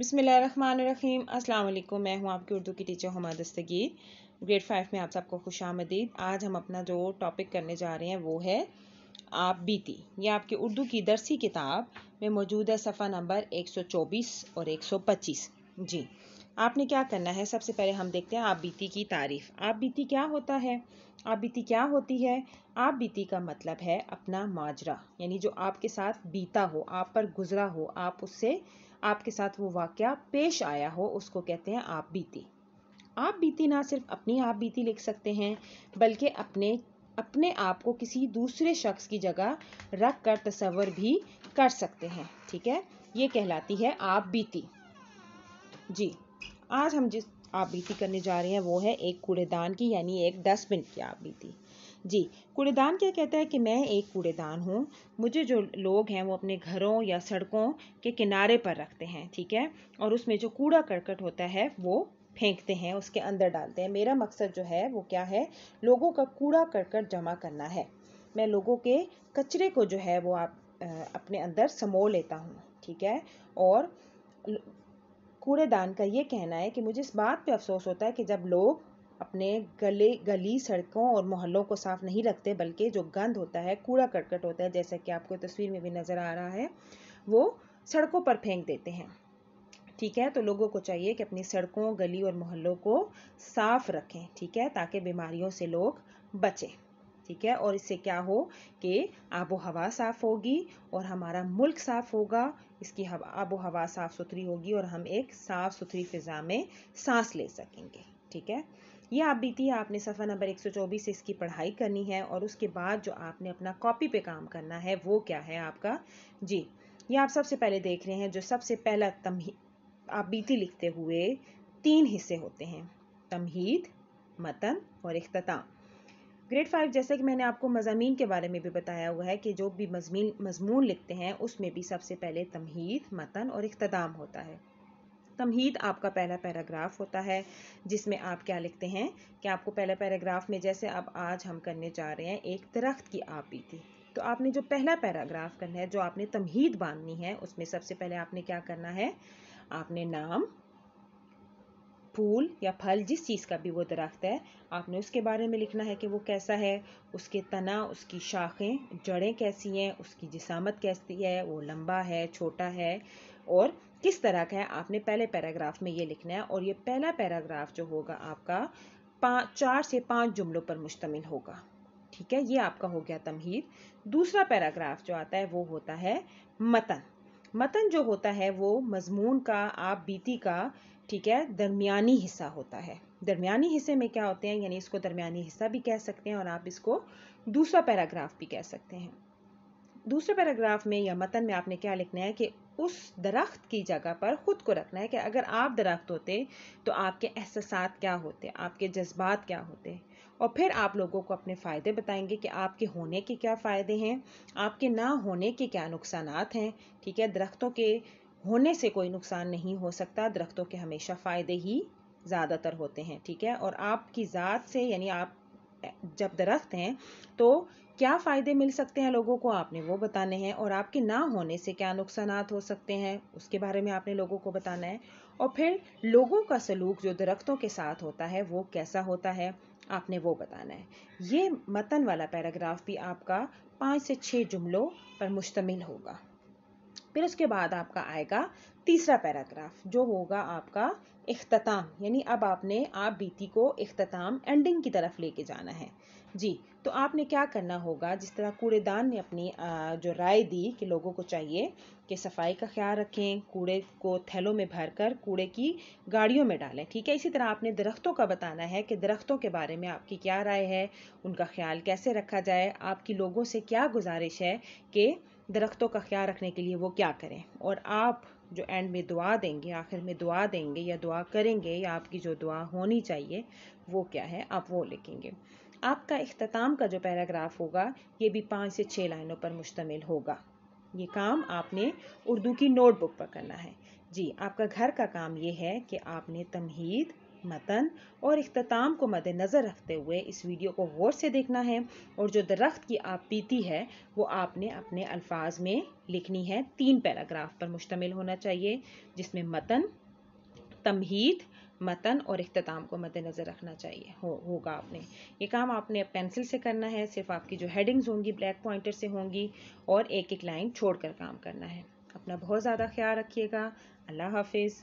बिस्मिल्लाहिर्रहमानिर्रहीम। अस्सलाम वालेकुम। मैं हूँ आपकी उर्दू की टीचर हुमा दस्तगीर। ग्रेड 5 में आप सबको खुशामदीद। आज हम अपना जो टॉपिक करने जा रहे हैं वो है आप बीती। ये आपकी उर्दू की दरसी किताब में मौजूद है, सफ़ा नंबर 124 और 125। जी, आपने क्या करना है, सबसे पहले हम देखते हैं आप बीती की तारीफ़। आप बीती क्या होता है? आप बीती क्या होती है? आप बीती का मतलब है अपना माजरा, यानी जो आपके साथ बीता हो, आप पर गुजरा हो, आप उससे आपके साथ वो वाक़या पेश आया हो, उसको कहते हैं आप बीती। आप बीती ना सिर्फ अपनी आप बीती लिख सकते हैं, बल्कि अपने अपने आप को किसी दूसरे शख्स की जगह रख कर तसव्वुर भी कर सकते हैं। ठीक है, ये कहलाती है आप बीती। जी, आज हम जिस आप बीती करने जा रहे हैं वो है एक कूड़ेदान की, यानी एक डस्टबिन की आप बीती। जी, कूड़ेदान क्या कहता है कि मैं एक कूड़ेदान हूँ। मुझे जो लोग हैं वो अपने घरों या सड़कों के किनारे पर रखते हैं, ठीक है, और उसमें जो कूड़ा करकट होता है वो फेंकते हैं, उसके अंदर डालते हैं। मेरा मकसद जो है वो क्या है, लोगों का कूड़ा करकट जमा करना है। मैं लोगों के कचरे को जो है वो अपने अंदर समो लेता हूँ, ठीक है। और कूड़ेदान का ये कहना है कि मुझे इस बात पे अफसोस होता है कि जब लोग अपने गली सड़कों और मोहल्लों को साफ नहीं रखते, बल्कि जो गंद होता है, कूड़ा करकट होता है, जैसा कि आपको तस्वीर में भी नज़र आ रहा है, वो सड़कों पर फेंक देते हैं। ठीक है, तो लोगों को चाहिए कि अपनी सड़कों, गली और मोहल्लों को साफ रखें, ठीक है, ताकि बीमारियों से लोग बचें। ठीक है, और इससे क्या हो कि आबो हवा साफ़ होगी और हमारा मुल्क साफ़ होगा, इसकी आबो हवा साफ़ सुथरी होगी और हम एक साफ़ सुथरी फ़िज़ा में सांस ले सकेंगे। ठीक है, ये आप बीती है, आपने सफ़ा नंबर 124 से इसकी पढ़ाई करनी है। और उसके बाद जो आपने अपना कॉपी पे काम करना है वो क्या है आपका। जी, ये आप सबसे पहले देख रहे हैं, जो सबसे पहला आप बीती लिखते हुए 3 हिस्से होते हैं, तमहीद, मतन और इख्तिताम। ग्रेड 5, जैसे कि मैंने आपको मज़ामीन के बारे में भी बताया हुआ है कि जो भी मज़मून लिखते हैं उसमें भी सबसे पहले तमहीद, मतन और इख्तिताम होता है। तमहीद आपका पहला पैराग्राफ होता है, जिसमें आप क्या लिखते हैं कि आपको पहला पैराग्राफ में, जैसे अब आज हम करने जा रहे हैं एक दरख्त की आप बीती, तो आपने जो पहला पैराग्राफ करना है, जो आपने तमहीद बांधनी है, उसमें सबसे पहले आपने क्या करना है, आपने नाम, फूल या फल, जिस चीज़ का भी वो दरख्त है, आपने उसके बारे में लिखना है कि वो कैसा है, उसके तना, उसकी शाखें, जड़ें कैसी हैं, उसकी जिसामत कैसी है, वो लंबा है, छोटा है और किस तरह का है, आपने पहले पैराग्राफ में ये लिखना है। और ये पहला पैराग्राफ जो होगा आपका 4 से 5 जुमलों पर मुश्तमिल होगा। ठीक है, ये आपका हो गया तमहीद। दूसरा पैराग्राफ जो आता है वो होता है मतन। मतन जो होता है वो मजमून का, आप बीती का, ठीक है, दरमियानी हिस्सा होता है। दरमियानी हिस्से में क्या होते हैं, यानी इसको दरमियानी हिस्सा भी कह सकते हैं और आप इसको दूसरा पैराग्राफ भी कह सकते हैं। दूसरे पैराग्राफ में या मतन में आपने क्या लिखना है कि उस दरख्त की जगह पर खुद को रखना है कि अगर आप दरख्त होते तो आपके एहसासात क्या होते, आपके जज्बात क्या होते। और फिर आप लोगों को अपने फ़ायदे बताएंगे कि आपके होने के क्या फ़ायदे हैं, आपके ना होने के क्या नुकसानात हैं। ठीक है, दरख्तों के होने से कोई नुकसान नहीं हो सकता, दरख्तों के हमेशा फ़ायदे ही ज़्यादातर होते हैं। ठीक है, और आपकी ज़ात से, यानी आप जब दरख्त हैं तो क्या फ़ायदे मिल सकते हैं लोगों को, आपने वो बताने हैं। और आपके ना होने से क्या नुकसानात हो सकते हैं, उसके बारे में आपने लोगों को बताना है। और फिर लोगों का सलूक जो दरख्तों के साथ होता है वो कैसा होता है, आपने वो बताना है। ये मतन वाला पैराग्राफ भी आपका 5 से 6 जुमलों पर मुश्तमिल होगा। फिर उसके बाद आपका आएगा तीसरा पैराग्राफ, जो होगा आपका इख्तिताम, यानी अब आपने आप बीती को इख्तिताम, एंडिंग की तरफ लेके जाना है। जी, तो आपने क्या करना होगा, जिस तरह कूड़ेदान ने अपनी जो राय दी कि लोगों को चाहिए कि सफाई का ख्याल रखें, कूड़े को थैलों में भरकर कूड़े की गाड़ियों में डालें, ठीक है, इसी तरह आपने दरख्तों का बताना है कि दरख्तों के बारे में आपकी क्या राय है, उनका ख्याल कैसे रखा जाए, आपकी लोगों से क्या गुजारिश है कि दरख्तों का ख्याल रखने के लिए वो क्या करें। और आप जो एंड में दुआ देंगे, आखिर में दुआ देंगे या दुआ करेंगे, या आपकी जो दुआ होनी चाहिए वो क्या है, आप वो लिखेंगे। आपका इख्तिताम का जो पैराग्राफ होगा ये भी 5 से 6 लाइनों पर मुश्तमिल होगा। ये काम आपने उर्दू की नोटबुक पर करना है। जी, आपका घर का काम ये है कि आपने तमहीद, मतन और इख्तिताम को मद्देनज़र रखते हुए इस वीडियो को गौर से देखना है और जो दरख्त की आप बीती है वो आपने अपने अल्फाज में लिखनी है। 3 पैराग्राफ पर मुश्तमिल होना चाहिए जिसमें मतन, तमहीद, मतन और इख्तिताम को मद्देनज़र रखना चाहिए होगा आपने। ये काम आपने पेंसिल से करना है, सिर्फ आपकी जो हेडिंग्स होंगी ब्लैक पॉइंटर से होंगी और एक एक लाइन छोड़कर काम करना है। अपना बहुत ज़्यादा ख्याल रखिएगा। अल्लाह हाफिज़।